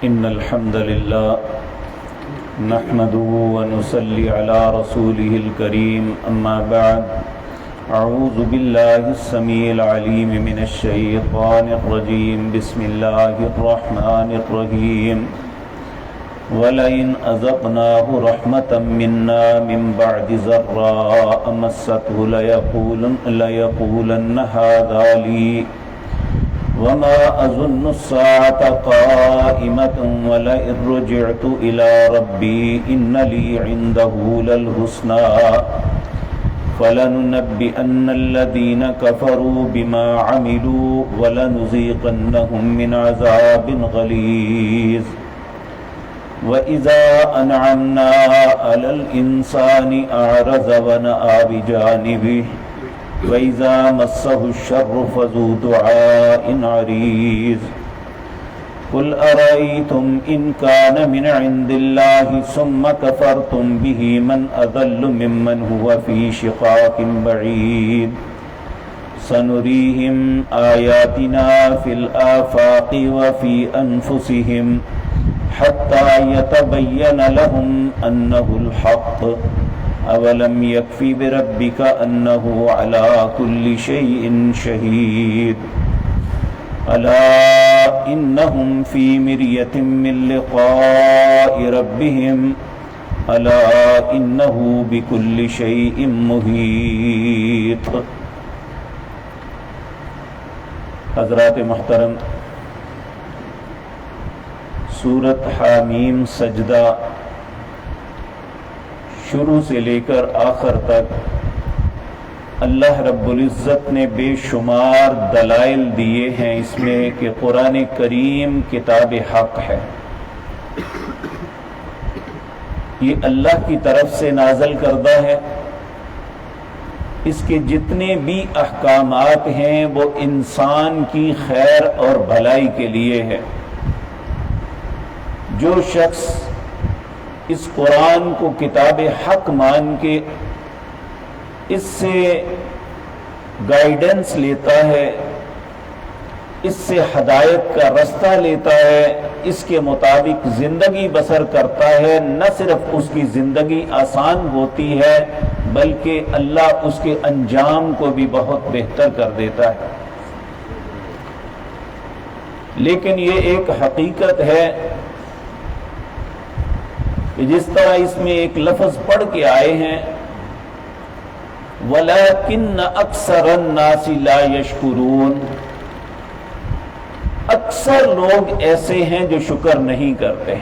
إن الحمد لله نحمده ونصلي على رسوله الكريم أما بعد أعوذ بالله السميع العليم من الشيطان الرجيم بسم الله الرحمن الرحيم ولئن أذقناه رحمة منا من بعد ضراء مسته ليقولن هذا لي وما أظن الساعة قائمة ولئن رجعت إلى ربي إن لي عنده للحسنى فلننبئن الذين كفروا بما عملوا ولنذيقنهم من عذاب غليظ وإذا أنعمنا على الإنسان أعرض ونأى بجانبه وَإِذَا مَسَّهُ الشَّرُّ فَذُو دُعَاءٍ عَرِيضٍ قُلْ أَرَأَيْتُمْ إِنْ كَانَ مِنْ عِنْدِ اللَّهِ ثُمَّ كَفَرْتُمْ بِهِ مَنْ أَضَلُّ مِمَّنْ هُوَ فِي شِقَاقٍ بَعِيدٍ سَنُرِيهِمْ آيَاتِنَا فِي الْآفَاقِ وَفِي أَنفُسِهِمْ حَتَّى يَتَبَيَّنَ لَهُمْ أَنَّهُ الْحَقُّ اولم یکفی بربک انہ علی کل شیء شہید الا انہم فی مریۃ من لقاء ربہم الا انہ بکل شیء محیط۔ حضرات محترم، سورۃ حامیم سجدہ شروع سے لے کر آخر تک اللہ رب العزت نے بے شمار دلائل دیے ہیں اس میں کہ قرآن کریم کتاب حق ہے، یہ اللہ کی طرف سے نازل کردہ ہے، اس کے جتنے بھی احکامات ہیں وہ انسان کی خیر اور بھلائی کے لیے ہے۔ جو شخص اس قرآن کو کتاب حق مان کے اس سے گائیڈنس لیتا ہے، اس سے ہدایت کا رستہ لیتا ہے، اس کے مطابق زندگی بسر کرتا ہے، نہ صرف اس کی زندگی آسان ہوتی ہے بلکہ اللہ اس کے انجام کو بھی بہت بہتر کر دیتا ہے۔ لیکن یہ ایک حقیقت ہے کہ جس طرح اس میں ایک لفظ پڑھ کے آئے ہیں وَلَكِنَّ أَكْثَرَ النَّاسِ لَا يَشْكُرُونَ، اکثر لوگ ایسے ہیں جو شکر نہیں کرتے،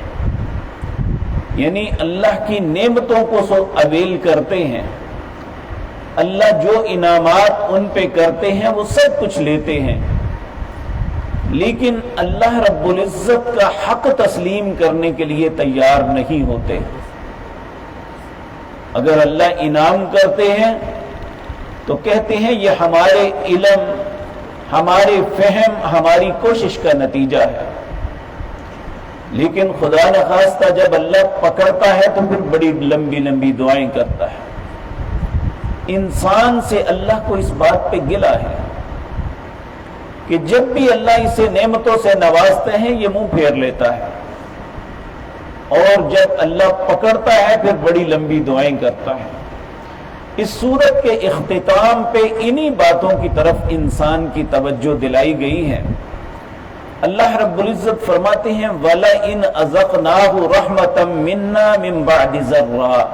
یعنی اللہ کی نعمتوں کو سو اویل کرتے ہیں، اللہ جو انعامات ان پہ کرتے ہیں وہ سب کچھ لیتے ہیں، لیکن اللہ رب العزت کا حق تسلیم کرنے کے لیے تیار نہیں ہوتے۔ اگر اللہ انعام کرتے ہیں تو کہتے ہیں یہ ہمارے علم، ہمارے فہم، ہماری کوشش کا نتیجہ ہے، لیکن خدا نخواستہ جب اللہ پکڑتا ہے تو پھر بڑی لمبی لمبی دعائیں کرتا ہے۔ انسان سے اللہ کو اس بات پہ گلہ ہے کہ جب بھی اللہ اسے نعمتوں سے نوازتے ہیں یہ منہ پھیر لیتا ہے، اور جب اللہ پکڑتا ہے پھر بڑی لمبی دعائیں کرتا ہے۔ اس سورت کے اختتام پہ انہی باتوں کی طرف انسان کی توجہ دلائی گئی ہے۔ اللہ رب العزت فرماتے ہیں وَلَئِنْ أَذَقْنَاهُ رَحْمَةً مِنَّا مِن بَعْدِ ضَرَّاءٍ،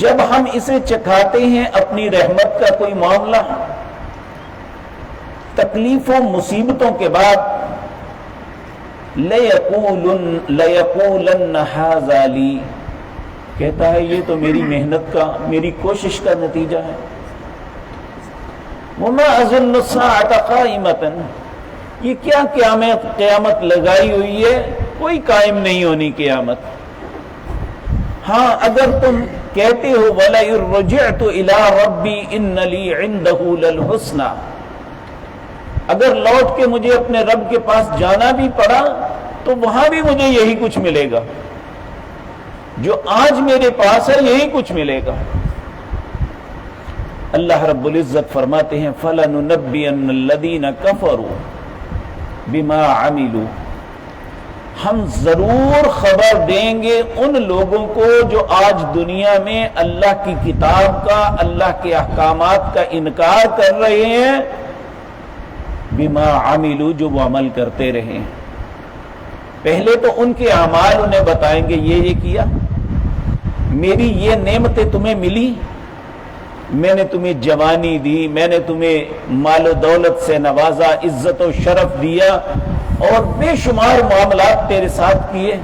جب ہم اسے چکھاتے ہیں اپنی رحمت کا کوئی معاملہ، تکلیفوں مصیبتوں کے بعد، لَيَقُولَنَّ هَذَا لِي، کہتا ہے یہ تو میری محنت کا، میری کوشش کا نتیجہ ہے۔ وَمَا أَظُنُّ السَّاعَةَ قَائِمَةً، یہ کیا قیامت لگائی ہوئی ہے، کوئی قائم نہیں ہونی قیامت۔ ہاں اگر تم کہتے ہو وَلَئِن رُجِعْتُ إِلَىٰ رَبِّي إِنَّ لِي عِندَهُ لَلْحُسْنَىٰ، اگر لوٹ کے مجھے اپنے رب کے پاس جانا بھی پڑا تو وہاں بھی مجھے یہی کچھ ملے گا، جو آج میرے پاس ہے یہی کچھ ملے گا۔ اللہ رب العزت فرماتے ہیں فَلَنُنَبِّئَنَّ الَّذِينَ كَفَرُوا بِمَا عَمِلُوا، ہم ضرور خبر دیں گے ان لوگوں کو جو آج دنیا میں اللہ کی کتاب کا، اللہ کے احکامات کا انکار کر رہے ہیں، بما عملوا، جو وہ عمل کرتے رہے ہیں۔ پہلے تو ان کے اعمال انہیں بتائیں گے، یہ کیا، میری یہ نعمتیں تمہیں ملی، میں نے تمہیں جوانی دی، میں نے تمہیں مال و دولت سے نوازا، عزت و شرف دیا اور بے شمار معاملات تیرے ساتھ کیے،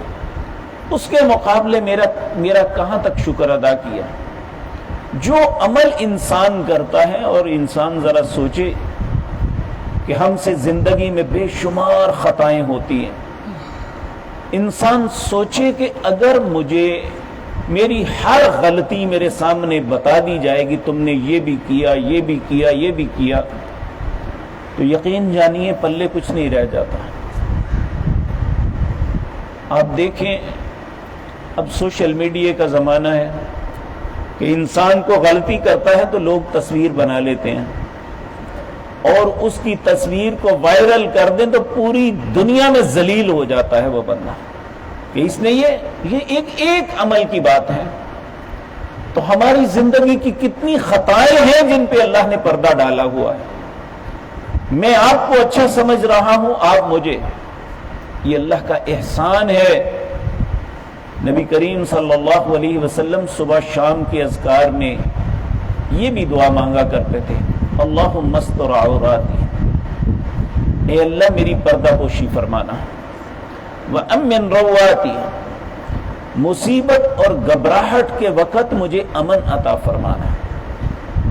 اس کے مقابلے میرا کہاں تک شکر ادا کیا؟ جو عمل انسان کرتا ہے، اور انسان ذرا سوچے کہ ہم سے زندگی میں بے شمار خطائیں ہوتی ہیں، انسان سوچے کہ اگر مجھے میری ہر غلطی میرے سامنے بتا دی جائے گی، تم نے یہ بھی کیا، یہ بھی کیا، یہ بھی کیا، تو یقین جانیے پلے کچھ نہیں رہ جاتا۔ آپ دیکھیں اب سوشل میڈیا کا زمانہ ہے کہ انسان کو غلطی کرتا ہے تو لوگ تصویر بنا لیتے ہیں اور اس کی تصویر کو وائرل کر دیں تو پوری دنیا میں ذلیل ہو جاتا ہے وہ بندہ کہ اس نے یہ ایک عمل کی بات ہے۔ تو ہماری زندگی کی کتنی خطائیں ہیں جن پہ اللہ نے پردہ ڈالا ہوا ہے۔ میں آپ کو اچھا سمجھ رہا ہوں، آپ مجھے، یہ اللہ کا احسان ہے۔ نبی کریم صلی اللہ علیہ وسلم صبح شام کے اذکار میں یہ بھی دعا مانگا کرتے تھے، اللہم استر عوراتی، اے اللہ میری پردہ پوشی فرمانا، وَأَمِّن رَوَّاتِي، مصیبت اور گھبراہٹ کے وقت مجھے امن عطا فرمانا۔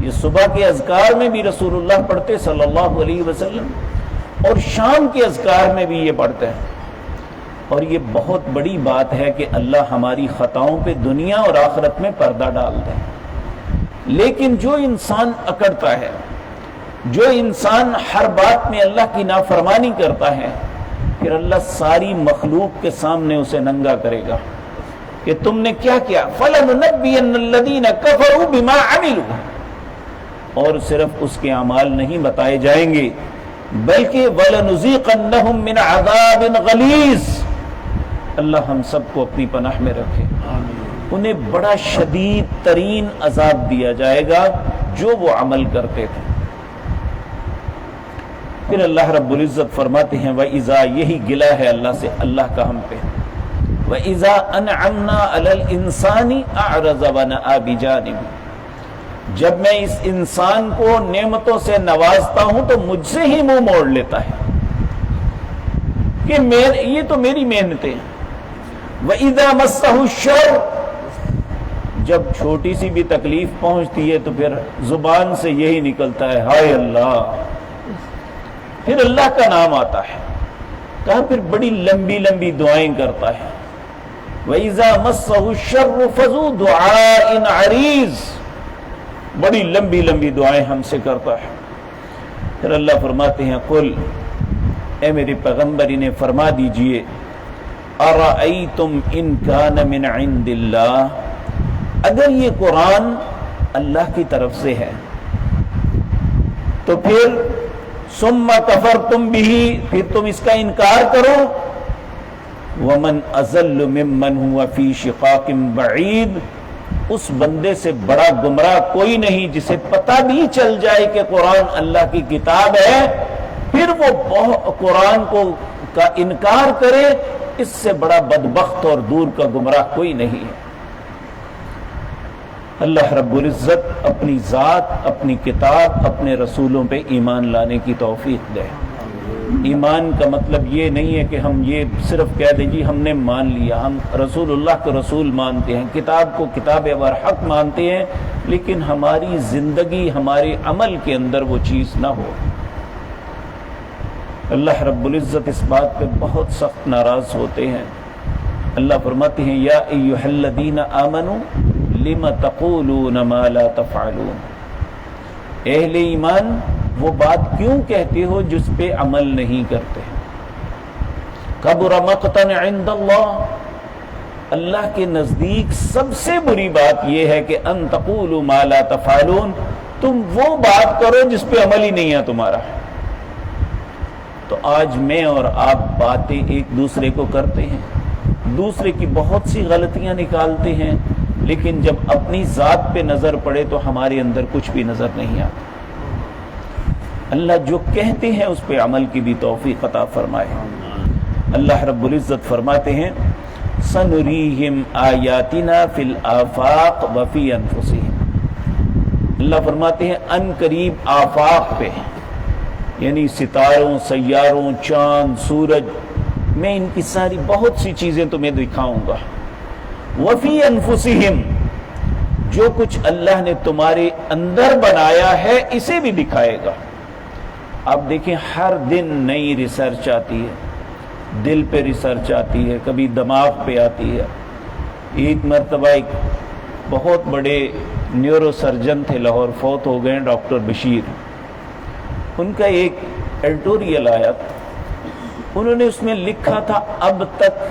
یہ صبح کے اذکار میں بھی رسول اللہ پڑھتے صلی اللہ علیہ وسلم، اور شام کے اذکار میں بھی یہ پڑھتے ہیں۔ اور یہ بہت بڑی بات ہے کہ اللہ ہماری خطاؤں پہ دنیا اور آخرت میں پردہ ڈال دے۔ لیکن جو انسان اکڑتا ہے، جو انسان ہر بات میں اللہ کی نافرمانی کرتا ہے، پھر اللہ ساری مخلوق کے سامنے اسے ننگا کرے گا کہ تم نے کیا کیا، فَلَنُنَبِّئَنَّ الَّذِينَ كَفَرُوا بِمَا عَمِلُوا، اور صرف اس کے اعمال نہیں بتائے جائیں گے بلکہ وَلَنُذِيقَنَّهُم مِّنْ عَذَابٍ غَلِيظٍ۔ اللہ ہم سب کو اپنی پناہ میں رکھے۔ انہیں بڑا شدید ترین عذاب دیا جائے گا جو وہ عمل کرتے تھے۔ پھر اللہ رب العزت فرماتے ہیں وَإِذَا، یہی گلہ ہے اللہ سے، اللہ کا ہم پہ، وَإِذَا أَنْعَمْنَا عَلَى الْإِنسَانِ أَعْرَضَ وَنَأَى بِجَانِبِهِ، جب میں اس انسان کو نعمتوں سے نوازتا ہوں تو مجھ سے ہی منہ موڑ لیتا ہے کہ یہ تو میری محنتیں ہیں۔ وَإِذَا مَسَّهُ الشَّرُّ، جب چھوٹی سی بھی تکلیف پہنچتی ہے تو پھر زبان سے یہی نکلتا ہے ہائے اللہ، پھر اللہ کا نام آتا ہے، کہا پھر بڑی لمبی لمبی دعائیں کرتا ہے۔ وَإِذَا مَسَّهُ الشَّرُّ فَذُو دُعَاءٍ عَرِيضٍ، بڑی لمبی لمبی دعائیں ہم سے کرتا ہے۔ پھر اللہ فرماتے ہیں قل، اے میرے پیغمبر انہیں فرما دیجئے، ارأیتم ان کان من عند اللہ، اگر یہ قرآن اللہ کی طرف سے ہے تو پھر ثم کفرتم بہ، پھر تم اس کا انکار کرو، ومن اضل ممن هو فی شقاق بعید، اس بندے سے بڑا گمراہ کوئی نہیں جسے پتہ بھی چل جائے کہ قرآن اللہ کی کتاب ہے پھر وہ قرآن کا انکار کرے، اس سے بڑا بدبخت اور دور کا گمراہ کوئی نہیں ہے۔ اللہ رب العزت اپنی ذات، اپنی کتاب، اپنے رسولوں پہ ایمان لانے کی توفیق دے۔ ایمان کا مطلب یہ نہیں ہے کہ ہم یہ صرف کہہ دیں جی ہم نے مان لیا، ہم رسول اللہ کو رسول مانتے ہیں، کتاب کو کتاب برحق مانتے ہیں، لیکن ہماری زندگی، ہمارے عمل کے اندر وہ چیز نہ ہو۔ اللہ رب العزت اس بات پہ بہت سخت ناراض ہوتے ہیں۔ اللہ فرماتے ہیں یا ایھا الذین آمنوا لم تقولون ما لا تفعلون، اہل ایمان وہ بات کیوں کہتے ہو جس پہ عمل نہیں کرتے؟ کبر مقتا عند اللہ، اللہ کے نزدیک سب سے بری بات یہ ہے کہ ان تقولوا ما لا تفعلون، تم وہ بات کرو جس پہ عمل ہی نہیں ہے تمہارا۔ تو آج میں اور آپ باتیں ایک دوسرے کو کرتے ہیں، دوسرے کی بہت سی غلطیاں نکالتے ہیں، لیکن جب اپنی ذات پہ نظر پڑے تو ہمارے اندر کچھ بھی نظر نہیں آتا۔ اللہ جو کہتے ہیں اس پہ عمل کی بھی توفیق عطا فرمائے۔ اللہ رب العزت فرماتے ہیں سنریہم آیاتنا فی الآفاق وفی انفسہم، اللہ فرماتے ہیں ان قریب آفاق پہ، یعنی ستاروں، سیاروں، چاند، سورج، میں ان کی ساری بہت سی چیزیں تمہیں دکھاؤں گا۔ وفی انفسہم، جو کچھ اللہ نے تمہارے اندر بنایا ہے اسے بھی دکھائے گا۔ آپ دیکھیں ہر دن نئی ریسرچ آتی ہے، دل پہ ریسرچ آتی ہے، کبھی دماغ پہ آتی ہے۔ ایک مرتبہ ایک بہت بڑے نیورو سرجن تھے، لاہور، فوت ہو گئے، ڈاکٹر بشیر، ان کا ایک ایڈیٹوریل آیا، انہوں نے اس میں لکھا تھا اب تک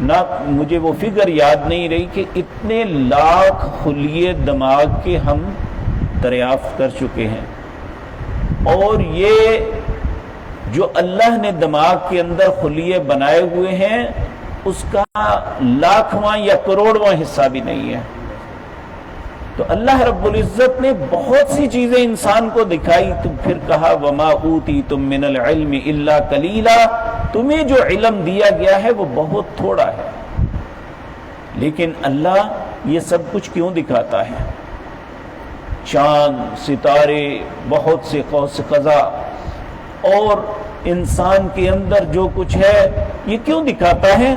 نہ مجھے وہ فگر یاد نہیں رہی کہ اتنے لاکھ خلیے دماغ کے ہم دریافت کر چکے ہیں، اور یہ جو اللہ نے دماغ کے اندر خلیے بنائے ہوئے ہیں اس کا لاکھواں یا کروڑواں حصہ بھی نہیں ہے۔ تو اللہ رب العزت نے بہت سی چیزیں انسان کو دکھائی، تو پھر کہا وَمَا أُوتِيتُم مِّنَ الْعِلْمِ إِلَّا قَلِيلًا، تمہیں جو علم دیا گیا ہے وہ بہت تھوڑا ہے۔ لیکن اللہ یہ سب کچھ کیوں دکھاتا ہے؟ چاند، ستارے، بہت سے قوس قزح اور انسان کے اندر جو کچھ ہے یہ کیوں دکھاتا ہے؟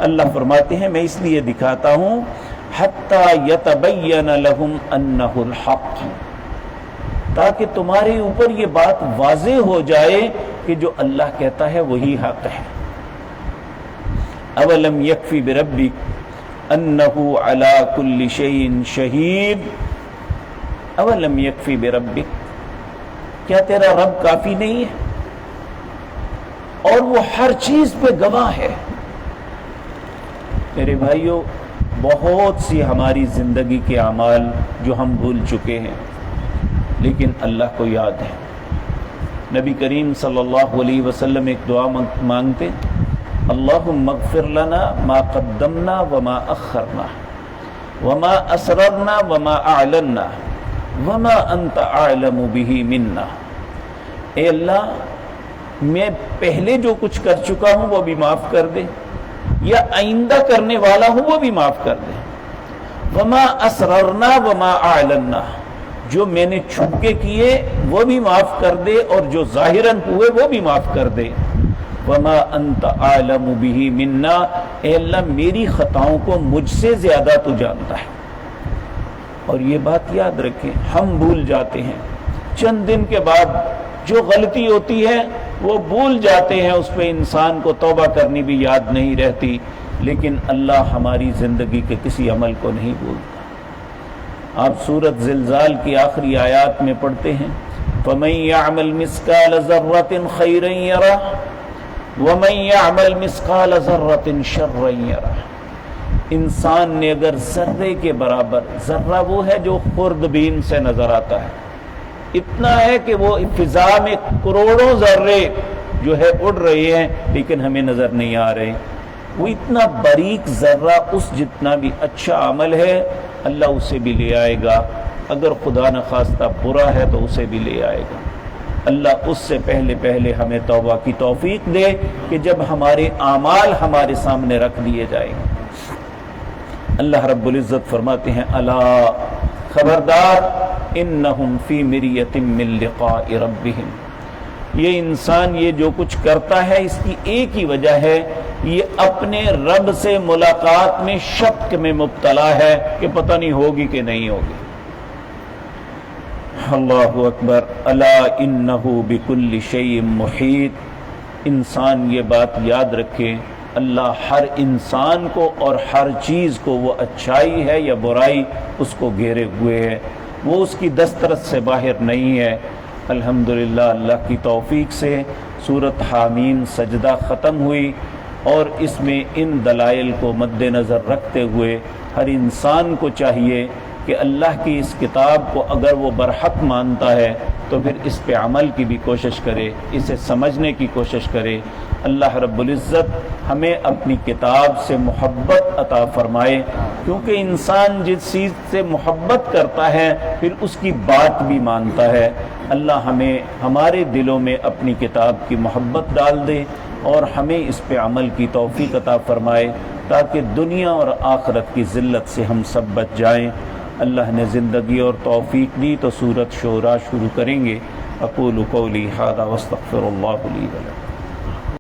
اللہ فرماتے ہیں میں اس لیے دکھاتا ہوں حتی یتبین لہم انہ الحق، تاکہ تمہارے اوپر یہ بات واضح ہو جائے کہ جو اللہ کہتا ہے وہی حق ہے۔ اولم یکفی بربک انہ علی کل شیء شہید، اولم یکفی بربک، کیا تیرا رب کافی نہیں ہے؟ اور وہ ہر چیز پہ گواہ ہے۔ میرے بھائیوں، بہت سی ہماری زندگی کے اعمال جو ہم بھول چکے ہیں لیکن اللہ کو یاد ہے۔ نبی کریم صلی اللہ علیہ وسلم ایک دعا مانگتے، اللہم اغفر لنا ما قدمنا وما اخرنا وما اسررنا وما اعلنا وما انت اعلم به منا، اے اللہ میں پہلے جو کچھ کر چکا ہوں وہ بھی معاف کر دے، یا آئندہ کرنے والا ہوں وہ بھی معاف کر دے۔ وما اسررنا وما اعلنا، جو میں نے چھپ کے کیے وہ بھی معاف کر دے، اور جو ظاہراً ہوئے وہ بھی معاف کر دے۔ وما انت اعلم به منا، اے اللہ میری خطاؤں کو مجھ سے زیادہ تو جانتا ہے۔ اور یہ بات یاد رکھیں، ہم بھول جاتے ہیں، چند دن کے بعد جو غلطی ہوتی ہے وہ بھول جاتے ہیں، اس پہ انسان کو توبہ کرنی بھی یاد نہیں رہتی، لیکن اللہ ہماری زندگی کے کسی عمل کو نہیں بھولتا۔ آپ سورۃ زلزال کی آخری آیات میں پڑھتے ہیں فَمَن يَعْمَلْ مِثْقَالَ ذَرَّةٍ خَيْرًا يَرَهُ وَمَن يَعْمَلْ مِثْقَالَ ذَرَّةٍ شَرًّا يَرَهُ، انسان نے اگر ذرے کے برابر، ذرہ وہ ہے جو خوردبین سے نظر آتا ہے، اتنا ہے کہ وہ فضا میں کروڑوں ذرے جو ہے اڑ رہے ہیں لیکن ہمیں نظر نہیں آ رہے، وہ اتنا باریک ذرہ اس جتنا بھی اچھا عمل ہے اللہ اسے بھی لے آئے گا، اگر خدا نخواستہ برا ہے تو اسے بھی لے آئے گا۔ اللہ اس سے پہلے ہمیں توبہ کی توفیق دے کہ جب ہمارے اعمال ہمارے سامنے رکھ دیے جائیں گے۔ اللہ رب العزت فرماتے ہیں الا، خبردار، انہم فی مریۃ من لقاء ربہم، یہ انسان یہ جو کچھ کرتا ہے اس کی ایک ہی وجہ ہے، یہ اپنے رب سے ملاقات میں شک میں مبتلا ہے کہ پتہ نہیں ہوگی کہ نہیں ہوگی۔ اللہ اکبر، الا انہ بکل شیء محیط، انسان یہ بات یاد رکھے، اللہ ہر انسان کو اور ہر چیز کو، وہ اچھائی ہے یا برائی، اس کو گھیرے ہوئے ہے، وہ اس کی دسترس سے باہر نہیں ہے۔ الحمدللہ اللہ کی توفیق سے سورۃ حامیم سجدہ ختم ہوئی، اور اس میں ان دلائل کو مد نظر رکھتے ہوئے ہر انسان کو چاہیے کہ اللہ کی اس کتاب کو اگر وہ برحق مانتا ہے تو پھر اس پہ عمل کی بھی کوشش کرے، اسے سمجھنے کی کوشش کرے۔ اللہ رب العزت ہمیں اپنی کتاب سے محبت عطا فرمائے، کیونکہ انسان جس چیز سے محبت کرتا ہے پھر اس کی بات بھی مانتا ہے۔ اللہ ہمیں ہمارے دلوں میں اپنی کتاب کی محبت ڈال دے اور ہمیں اس پہ عمل کی توفیق عطا فرمائے، تاکہ دنیا اور آخرت کی ذلت سے ہم سب بچ جائیں۔ اللہ نے زندگی اور توفیق دی تو سورۃ شعراء شروع کریں گے۔ اقول قولی ھذا واستغفر اللہ لی ولکم۔